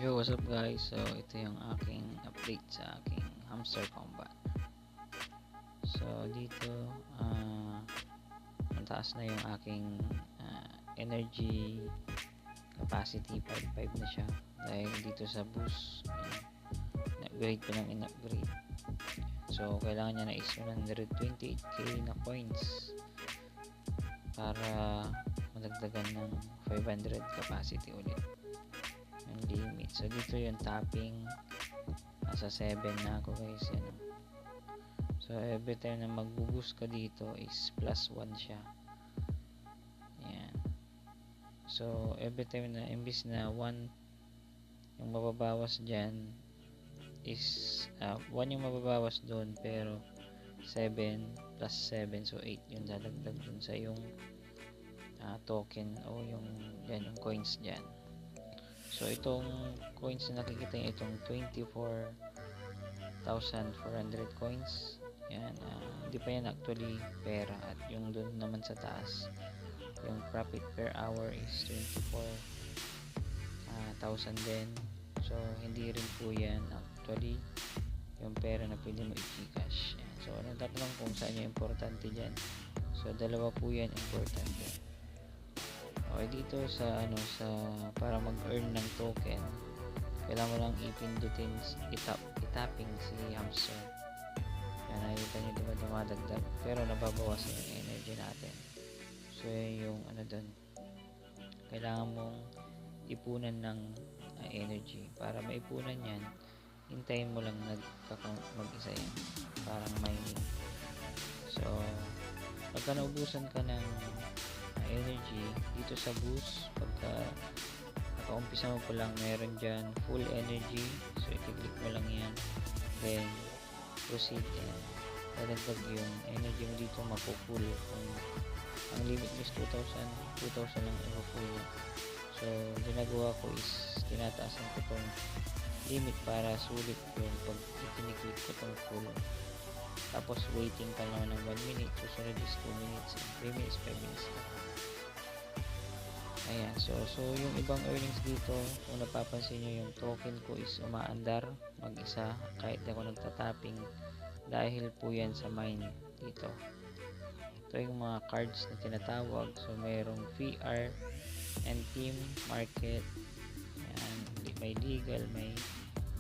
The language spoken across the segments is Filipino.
Yo, what's up guys? So, ito yung aking update sa aking hamster combat. So, dito, mataas na yung aking energy capacity. 5.5 na siya. Dahil dito sa boost, in-upgrade ko ng in-upgrade. So, kailangan niya na is 128k na coins para madagdagan ng 500 capacity ulit. Limit. So dito yung tapping, nasa 7 na ako guys, yan. So every time na magbuboost ka dito is plus 1 siya, yan. So every time na imbis na 1 yung mababawas dyan is 1 yung mababawas doon, pero 7 plus 7, so 8 yung dadagdag dun sa yung token o yung coins dyan. So itong coins na nakikita nyo, itong 24,400 coins, yan, hindi pa yan actually pera. At yung doon naman sa taas, yung profit per hour is 24,000 din. So hindi rin po yan actually yung pera na pwede mo i-gcash. So natatanong kung saan yung importante dyan. So dalawa po yan importante. Okay, dito sa para mag-earn ng token, kailangan mo lang ipindutin, itapping si hamster. Yan, nakikita nyo diba dumadagdag, pero nababawasan yung energy natin. So yung doon, kailangan mong ipunan ng energy. Para maipunan yan, hintayin mo lang mag-isa yan, parang mining. So pagka naubusan ka ng energy dito sa boost, pagka nakaumpisa mo pa lang, meron dyan full energy. So i-click mo lang yan, then proceed, and dadagdag yung energy mo dito, mapupull. Kung ang limit is 2,000 lang i-full. So ginagawa ko is tinataasan ko tong limit para sulit yung pag i-click ko tong full. Tapos waiting ka lang ng 1 minute, susunod is 2 minutes, 3 minutes, 5 minutes lang. Ayan, so yung ibang earnings dito, kung napapansin nyo, yung token ko is umaandar mag-isa kahit ako nagtatapping, dahil po yan sa mine dito. Ito yung mga cards na tinatawag. So mayroong VR and team market, ayan, may legal, may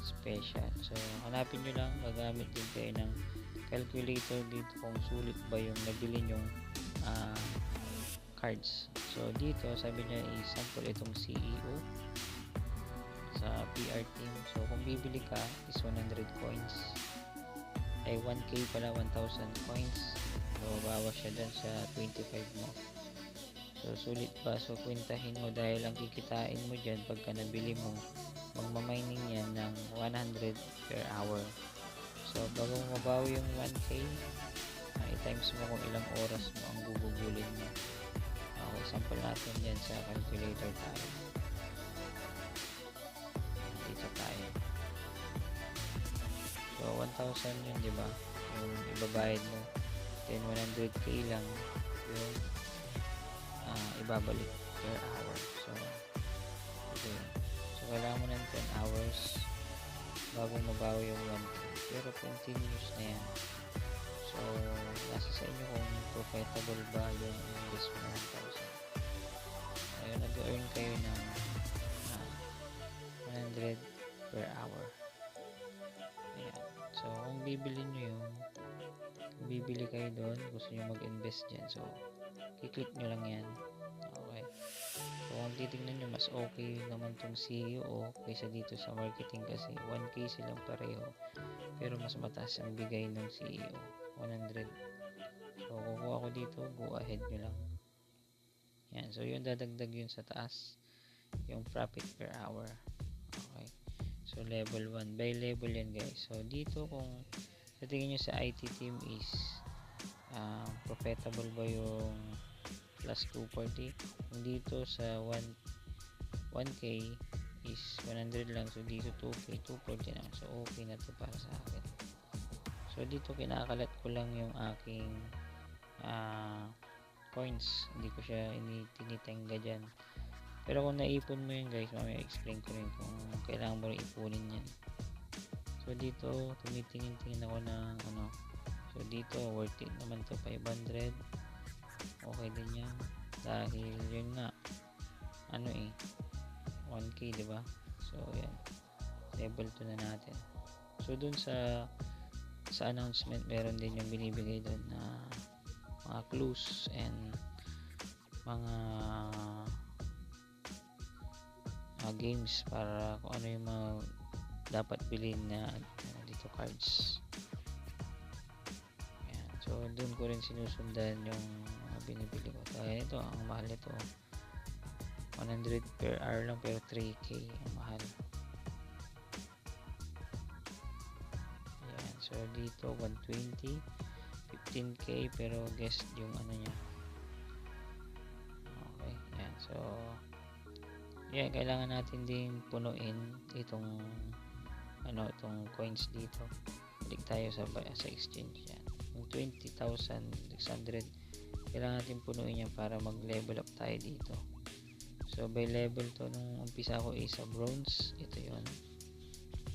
special. So hanapin nyo lang, gagamit din kayo ng calculator dito kung sulit ba yung nabili nyong cards. So dito sabi niya i-sample itong CEO sa PR team. So kung bibili ka is 100 coins, ay 1k pala, 1,000 coins. So bawas siya dun sa 25 mo. So sulit ba? So kwentahin mo, dahil ang kikitain mo dyan pagka nabili mo, magmamining yan ng 100 per hour. So bago mo mabawi yung 1k, i-times mo kung ilang oras mo ang gugugulin mo. Okay, sample natin yan sa calculator tayo. Dito tayo. So 1,000 yun, diba? Yung ibabayad mo, then 100k lang yung ibabalik per hour. So okay. So kailangan mo ng 10 hours bago mabawi yung 1k, pero continuous na yan. So nasa sa inyo kung profitable ba yung investment ng 1,000. Ayun, nag-earn kayo ng 100 per hour. Ayan. So kung bibili nyo yun, kung bibili kayo doon, gusto nyo mag-invest dyan, so i-click nyo lang yan. Okay. So kung titignan nyo, mas okay naman tong CEO kaysa dito sa marketing, kasi 1k silang pareho, pero mas mataas ang bigay ng CEO, 100. So kukuha ko dito, go ahead nyo lang yan. So yung dadagdag yun sa taas, yung profit per hour. Okay, so level 1 by level yan guys. So dito kung sa tingin nyo sa IT team is profitable ba yung plus 240, kung dito sa 1k is 100 lang, so dito 2k 240 lang, so okay na to para sa akin. So dito kinakalat ko lang yung aking coins, hindi ko siya tinitenga dyan. Pero kung naipon mo yan guys, mamaya explain ko rin kung kailangan mo rin ipunin yan. So dito tumitingin-tingin ako ng ano. So dito worth it naman to, 500. Okay din yan. Dahil yun nga, ano 1k diba? So yan, level 2 na natin. So dun sa announcement, meron din yung binibigay doon na mga clues and mga games para kung ano yung mga dapat bilhin na dito cards. Ayan. So doon ko rin sinusundan yung binibili ko. Dahil ito, ang mahal ito. 100 per hour lang pero 3k ang mahal. Ayan. So dito 120, 15k pero guess yung ano niya. Okay. Ayan. So yeah, kailangan natin din punuin itong itong coins dito. Balik tayo sa exchange yan. Yung 20,600 kailangan natin punuin yan para mag level up tayo dito. So by level to, nung umpisa ko sa bronze, ito yon.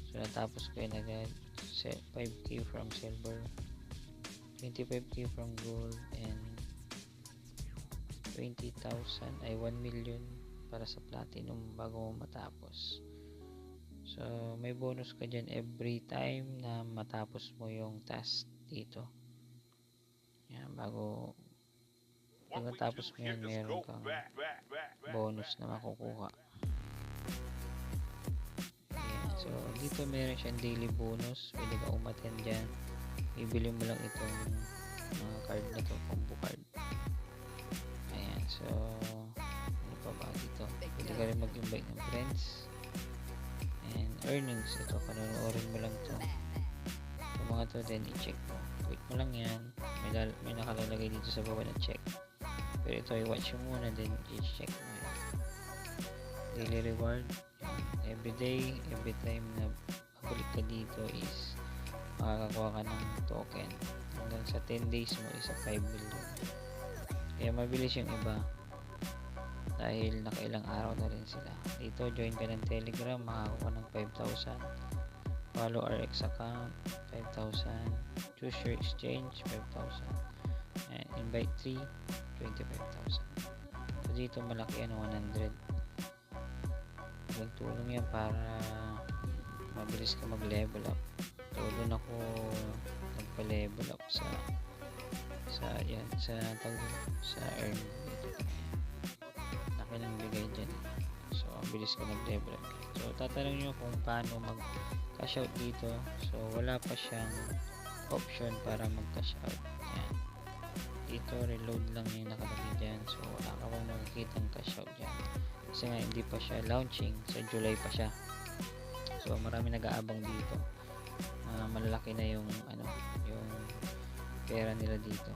So natapos ko yun agad. 5k from silver, 25k from gold, and 20,000 ay 1 million para sa platinum bago matapos. So may bonus ka dyan every time na matapos mo yung task dito. Yan, bago pagkatapos mo yan, meron kang bonus na makukuha. Yan. So dito meron siyang daily bonus, pwede ka umattend dyan. Ibili mo lang itong card na to, combo card. Ayan, so dito pwede ka rin mag-invite ng friends. And earnings, ito panonoorin mo lang to. So mga to then i-check mo, wait mo lang yan, may nakalalagay dito sa baba na check, pero ito i-watch mo muna then i-check mo yan. Daily reward every day, every time na balik ka dito is makakakuha ka ng token. Hanggang sa 10 days mo is 5 million. Kaya mabilis yung iba dahil nakailang araw na rin sila. Dito join ka ng Telegram, makakuha ng 5,000. Follow RX account 5,000. Choose your exchange 5,000. And invite 3 25,000. So dito malaki 100. Tulong yan para mabilis ka mag level up. So doon ako nagpa-level up sa earn dito. Laki ng bigay dyan. So mabilis ka mag level up. So tatanong nyo kung paano mag cash out dito. So wala pa siyang option para mag cash out. Yan. Dito reload lang yung nakalagay dyan. So wala ka pang makikita ng cash out dyan. Kasi nga hindi pa siya launching, sa July pa siya. So marami nag-aabang dito. Malalaki na yung yung pera nila dito.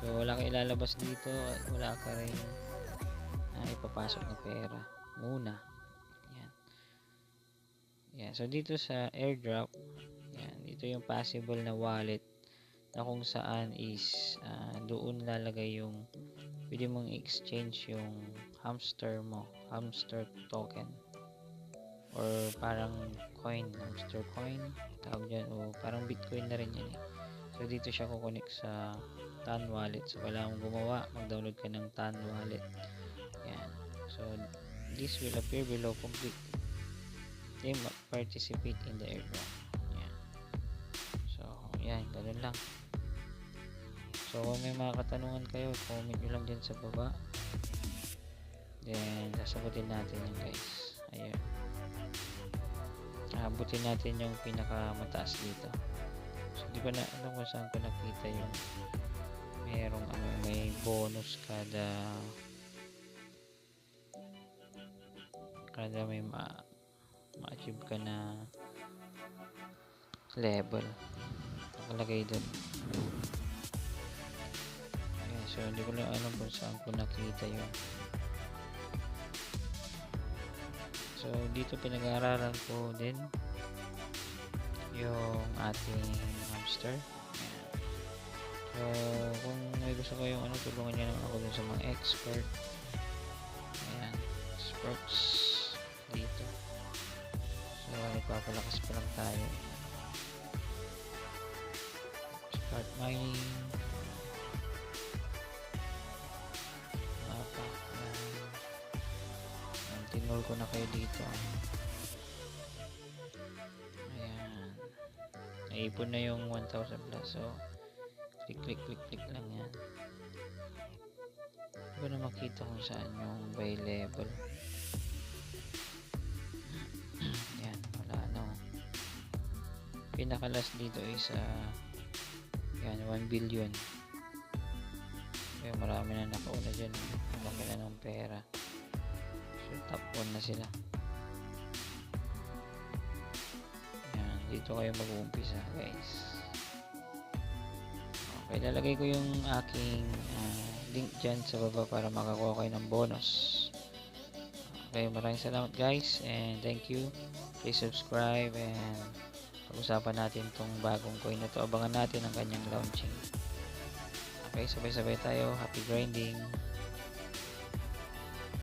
So wala ka ilalabas dito at wala ka rin ipapasok na pera muna. Yan. Yan. So dito sa airdrop, yan, dito yung possible na wallet na kung saan is doon lalagay yung pwede mong exchange yung hamster mo, hamster token or parang coin, hamster coin tawag dyan, o parang bitcoin na rin yan So dito siya kukonek sa TAN wallet. So kailangan mong gumawa, mag-download ka ng TAN wallet. Yan. So this will appear below. Complete then participate in the airdrop. Yan. So yan, ganun lang. So kung may mga katanungan kayo, comment nyo lang dyan sa baba. Then sasagutin natin yun guys. Ayun. Abutin natin yung pinakamataas dito. So di ko na alam kung saan ko nakita yung merong may bonus kada may ma-achieve ka na level. Nakalagay dun. Okay, so hindi ko lang alam kung saan ko nakita yun. So dito pinag-aaralan ko din yung ating hamster. So kung may gusto kayong tulungan nyo lang ako dun sa mga expert. Ayan. perks dito. So nagpapalakas pa lang tayo. Start mining. Mapa. Tinol ko na kayo dito. Ayan. Naipon na yung 1,000 plus. So click lang yan. Hindi ko na makita kung saan yung by level. Yan, wala na. Pinakalas dito is yan, 1 billion. Kaya marami na nakauna dyan. Malaki na ng pera. So top 1 na sila. Yan, dito kayo mag-uumpisa guys. Okay, lalagay ko yung aking link dyan sa baba para makakuha kayo ng bonus. Okay, maraming salamat guys and thank you. Please subscribe and pag-usapan natin tong bagong coin na to. Abangan natin ang kanyang launching. Okay, sabay-sabay tayo. Happy grinding!